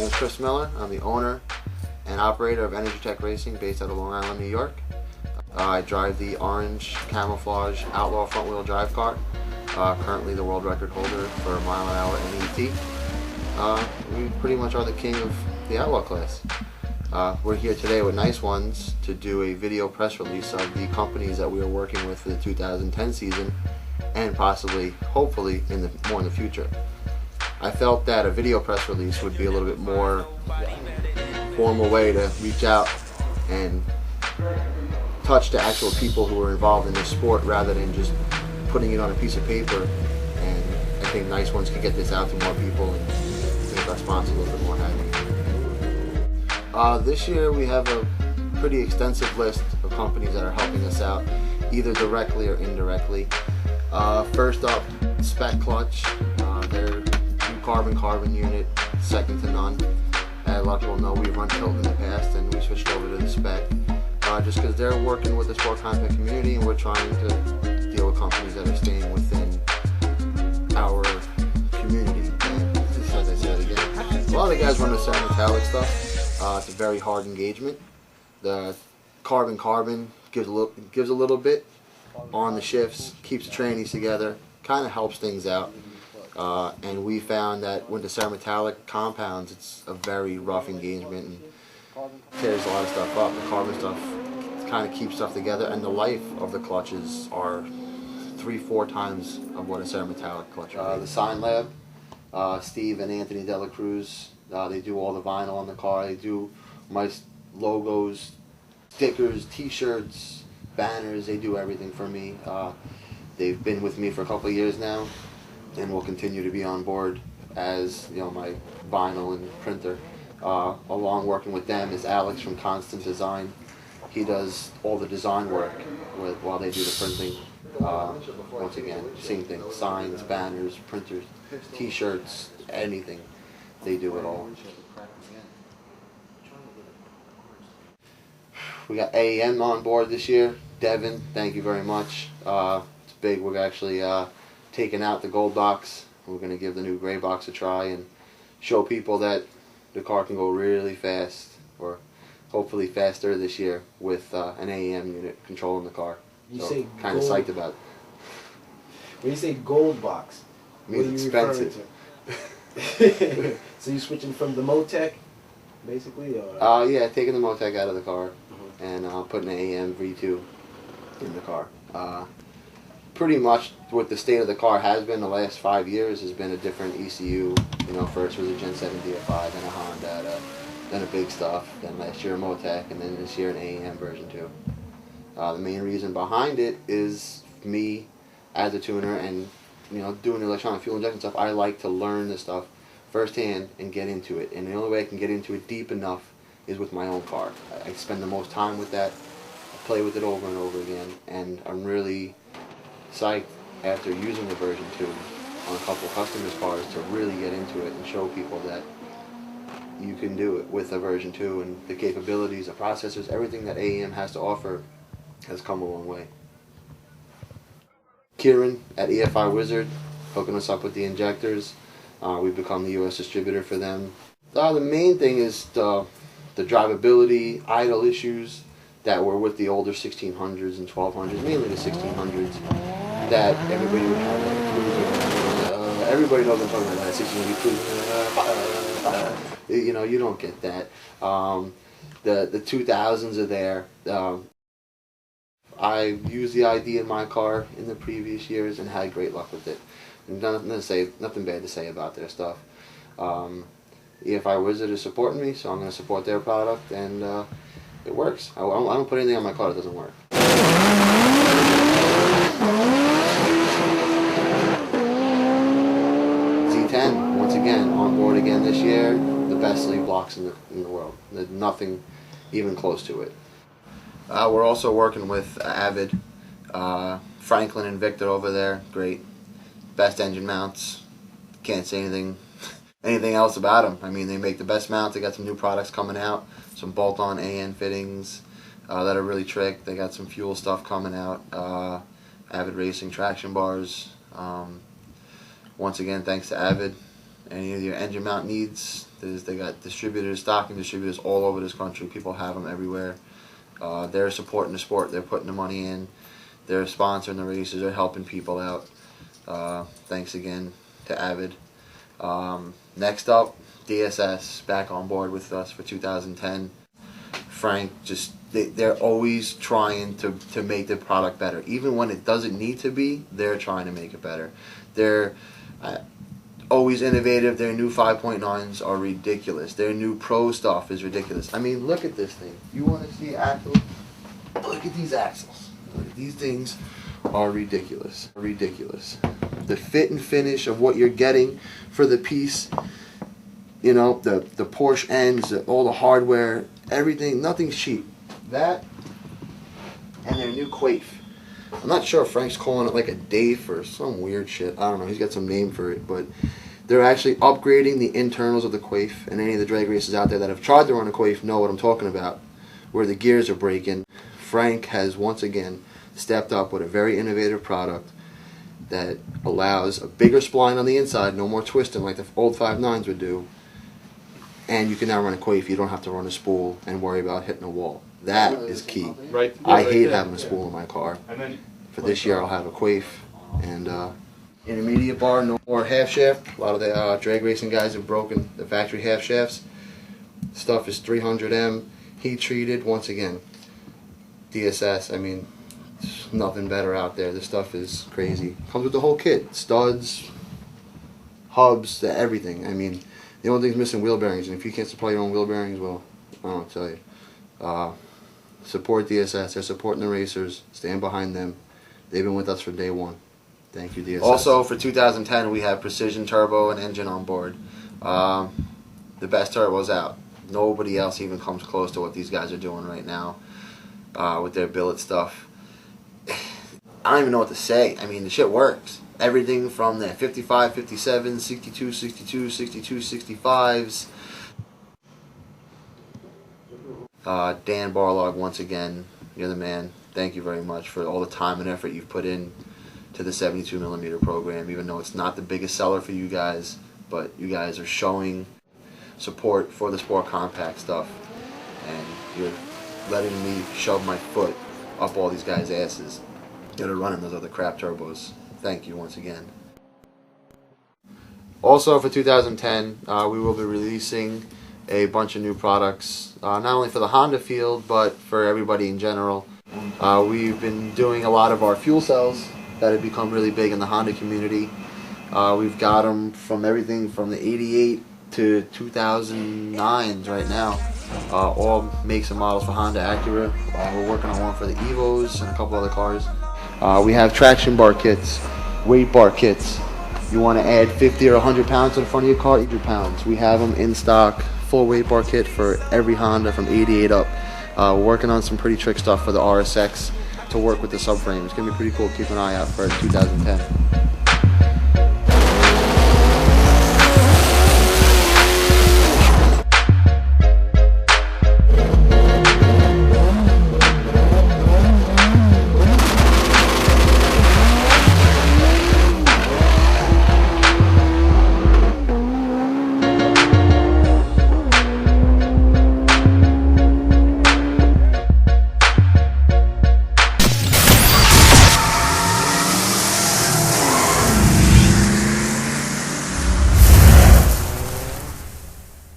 name is Chris Miller. I'm the owner and operator of NRGtech Racing based out of Long Island, New York. I drive the orange camouflage outlaw front wheel drive car. Currently the world record holder for mile-an-hour NET. We pretty much are the king of the outlaw class. We're here today with Nice Ones to do a video press release of the companies that we are working with for the 2010 season and possibly, hopefully, more in the future. I felt that a video press release would be a little bit more formal way to reach out and touch the actual people who are involved in this sport rather than just putting it on a piece of paper. And I think Nice Ones can get this out to more people and make our sponsor a little bit more happy. This year we have a pretty extensive list of companies that are helping us out, either directly or indirectly. First up, Spec Clutch. Their new carbon unit, second to none. A lot of people know we've run Tilt in the past and we switched over to the Spec. Just because they're working with the sport content community and we're trying to deal with companies that are staying within our community. And as I said again, a lot of the guys run the certain metallic stuff. It's a very hard engagement. The carbon gives a little bit on the shifts, keeps the trannies together, kind of helps things out. And we found that with the cerametallic compounds, it's a very rough engagement and tears a lot of stuff up. The carbon stuff kind of keeps stuff together, and the life of the clutches are 3-4 times of what a cerametallic clutch is. The Sign Lab, Steve and Anthony Dela Cruz, they do all the vinyl on the car. They do my logos, stickers, t-shirts, banners. They do everything for me. They've been with me for a couple of years now and will continue to be on board as, you know, my vinyl and printer. Along working with them is Alex from Constant Design. He does all the design work while they do the printing. Once again, same thing, signs, banners, printers, t-shirts, anything. They do it all. We got AEM on board this year. Devin, thank you very much. It's big. We're actually taking out the gold box. We're going to give the new gray box a try and show people that the car can go really fast, or hopefully faster this year with an AEM unit controlling the car. You so say kind of psyched about it. When you say gold box, it means what are you expensive. referring to? So you switching from the Motec, basically? Or? Yeah, taking the Motec out of the car and putting an AEM V2 in the car. Pretty much what the state of the car has been the last 5 years has been a different ECU. You know, first was a Gen 7 DF5, then a Honda, then a big stuff, then last year a Motec, and then this year an AEM version 2. The main reason behind it is me as a tuner and, you know, doing electronic fuel injection stuff. I like to learn this stuff firsthand and get into it, and the only way I can get into it deep enough is with my own car. I spend the most time with that. I play with it over and over again, and I'm really psyched after using the version 2 on a couple of customers' cars to really get into it and show people that you can do it with a version 2, and the capabilities, the processors, everything that AEM has to offer has come a long way. Kieran at EFI Wizard hooking us up with the injectors. We've become the U.S. distributor for them. The main thing is the drivability, idle issues that were with the older 1600s and 1200s, mainly the 1600s, that everybody would have like cruiser. Everybody knows I'm talking about that 1600 cruiser. You know, you don't get that. The 2000s are there. I used the ID in my car in the previous years and had great luck with it. And nothing bad to say about their stuff. EFI Wizard is supporting me, so I'm going to support their product, and it works. I don't put anything on my car that doesn't work. Z10, once again, on board again this year. The best sleeve blocks in the world. There's nothing even close to it. We're also working with Avid, Franklin and Victor over there. Great, best engine mounts. Can't say anything else about them. I mean, they make the best mounts. They got some new products coming out, some bolt-on AN fittings that are really trick. They got some fuel stuff coming out. Avid Racing traction bars. Once again, thanks to Avid. Any of your engine mount needs, they got distributors, stocking distributors all over this country. People have them everywhere. They're supporting the sport. They're putting the money in. They're sponsoring the races. They're helping people out. Thanks again to Avid. Next up, DSS back on board with us for 2010. Frank, just they're always trying to make the product better. Even when it doesn't need to be, they're trying to make it better. They're always innovative. Their new 5.9s are ridiculous. Their new Pro stuff is ridiculous. I mean, look at this thing. You want to see axles? Look at these axles. These things are ridiculous. Ridiculous. The fit and finish of what you're getting for the piece, you know, the Porsche ends, all the hardware, everything, nothing's cheap. That and their new Quaif. I'm not sure if Frank's calling it like a Dave or some weird shit. I don't know. He's got some name for it, but they're actually upgrading the internals of the Quaif, and any of the drag racers out there that have tried to run a Quaif know what I'm talking about, where the gears are breaking. Frank has once again stepped up with a very innovative product that allows a bigger spline on the inside, no more twisting like the old 5.9s would do, and you can now run a Quaif. You don't have to run a spool and worry about hitting a wall. That is key. Right. I hate having a spool in my car. For this year I'll have a Quaif, and intermediate bar, no more half shaft. A lot of the drag racing guys have broken the factory half shafts. Stuff is 300M, heat treated. Once again, DSS, I mean, there's nothing better out there. This stuff is crazy. Comes with the whole kit, studs, hubs, everything. I mean, the only thing's missing wheel bearings, and if you can't supply your own wheel bearings, well, I don't tell you. Support DSS. They're supporting the racers. Stand behind them. They've been with us from day one. Thank you, DSS. Also, for 2010, we have precision turbo and engine on board. The best turbo's out. Nobody else even comes close to what these guys are doing right now with their billet stuff. I don't even know what to say. I mean, the shit works. Everything from the 55, 57, 62, 62, 62, 65s. Dan Barlog, once again, you're the man. Thank you very much for all the time and effort you've put in to the 72mm program, even though it's not the biggest seller for you guys, but you guys are showing support for the Sport Compact stuff, and you're letting me shove my foot up all these guys' asses that are running those other crap turbos. Thank you once again. Also for 2010, we will be releasing a bunch of new products, not only for the Honda field, but for everybody in general. We've been doing a lot of our fuel cells that have become really big in the Honda community. We've got them from everything from the 88 to 2009s right now. All makes and models for Honda Acura. We're working on one for the Evos and a couple other cars. We have traction bar kits, weight bar kits. You want to add 50 or 100 pounds to the front of your car, 100 pounds. We have them in stock. Full weight bar kit for every Honda from 88 up. We're working on some pretty trick stuff for the RSX to work with the subframe. It's going to be pretty cool. Keep an eye out for it 2010.